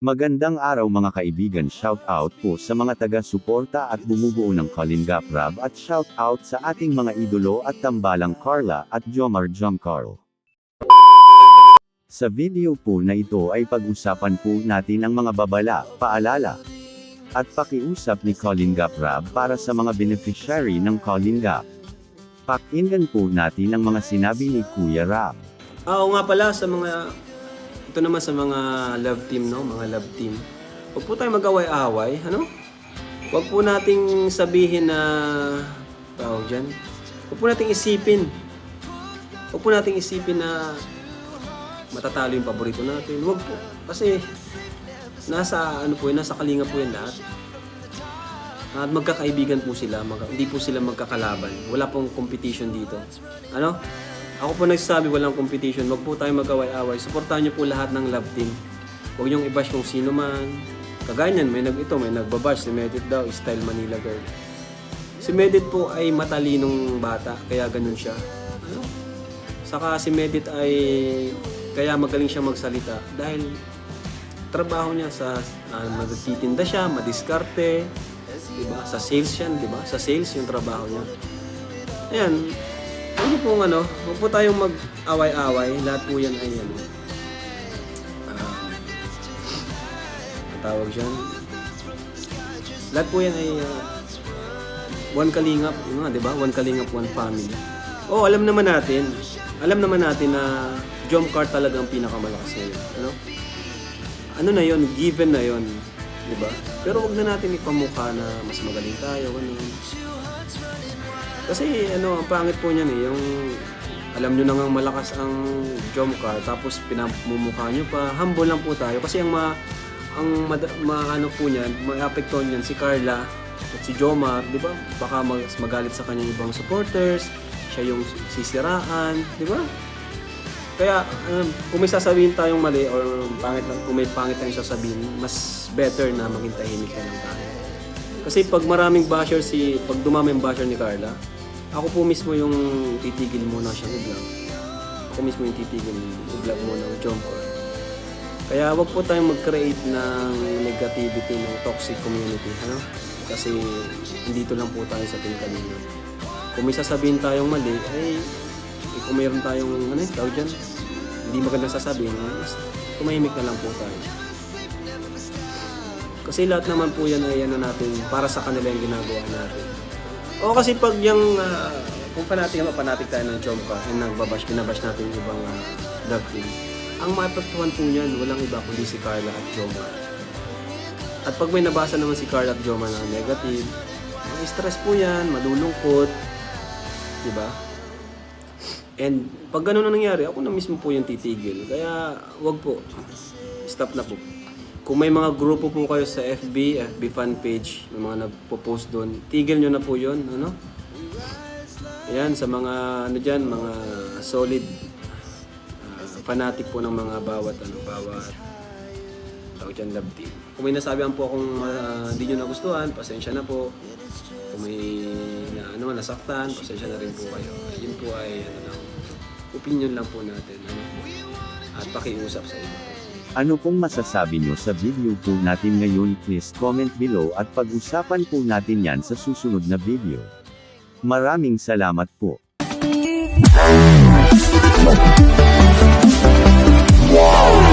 Magandang araw mga kaibigan, shout out po sa mga taga-suporta at bumubuo ng Kalingap Rab at shout out sa ating mga idolo at tambalang Carla at Jomar Carl. Sa video po na ito ay pag-usapan po natin ang mga babala, paalala, at pakiusap ni Kalingap Rab para sa mga beneficiary ng Kalingap. Pakinggan po natin ang mga sinabi ni Kuya Rab. Oo nga pala sa mga ito naman sa mga love team, no? Mga love team. Huwag po tayo mag-away-away, ano? Huwag po nating sabihin na tawag dyan. Huwag po nating isipin. Huwag po nating isipin na matatalo yung paborito natin. Huwag po. Kasi nasa ano po yun, nasa kalinga po yan lahat. At magkakaibigan po sila, hindi po sila magkakalaban. Wala pong competition dito. Ano? Ako po nagsasabi walang competition, wag po tayo mag-away-away. Suportahan niyo po lahat ng love team. Huwag niyong i-bash kung sino man. Kaganyan, may nagbabash. Si Medit daw, style Manila girl. Si Medit po ay matalinong bata, kaya ganun siya. Ano? Saka si Medit ay kaya magaling siya magsalita dahil trabaho niya sa magtitinda siya, madiskarte, diba? Sa sales siya, diba? Sa sales yung trabaho niya. Ayan. Huwag po tayong mag-away-away. Lahat po yan ay tawag dyan. Lahat po yan ay one kalingap, di ba? One kalingap, one family. Oh, alam naman natin na Jomcar talaga ang pinakamalakas ngayon. Ano na yon, given na yon, di ba? Pero wag na natin ipamukha na mas magaling tayo, Kasi ang pangit po niyan yung alam nyo na nga malakas ang Jomcar tapos pinamumukha nyo pa. Humble lang po tayo kasi ang po niyan, maapektuhan niyan si Carla at si Jomar, di ba? Baka magalit sa kanyang ibang supporters, siya yung sisiraan, di ba? Kaya kung may sasabihin tayong mali or kung may pangit tayong sasabihin, mas better na maging tahimik na lang tayo. Kasi pag pag dumami yung basher ni Carla, ako po mismo yung titigil muna siyang i-vlog. Ako mismo yung titigil i-vlog muna ng Jomcar. Kaya wag po tayong mag-create ng negativity, ng toxic community, Kasi dito lang po tayo sa Team Kalingap. Kung may sasabihin tayong mali, kung mayroon tayong, tawag dyan, hindi magandang sasabihin, tumahimik na lang po tayo. Kasi lahat naman po yan ay natin, para sa kanila yung ginagawa natin. O kasi pag yung, kung fanatic tayo ng Jomcar, binabash natin yung ibang love team, ang maapektuhan po niyan, walang iba kundi si Carla at Jomar. At pag may nabasa naman si Carla at Jomar na negative, stress po yan, malulungkot, di ba? And pag gano'n na nangyari, ako na mismo po yung titigil. Kaya wag po, stop na po. Kung may mga grupo po kayo sa FB fan page, may mga nagpo-post doon, tigil nyo na po yun, Ayan, sa mga, mga solid fanatic po ng mga bawat tawag dyan, love team. Kung may nasabihan po akong hindi nyo nagustuhan, pasensya na po. Kung may nasaktan, pasensya na rin po kayo. Yun po ay, opinion lang po natin, At pakiusap sa inyo. Ano pong masasabi nyo sa video po natin ngayon? Please comment below at pag-usapan po natin yan sa susunod na video. Maraming salamat po. Wow.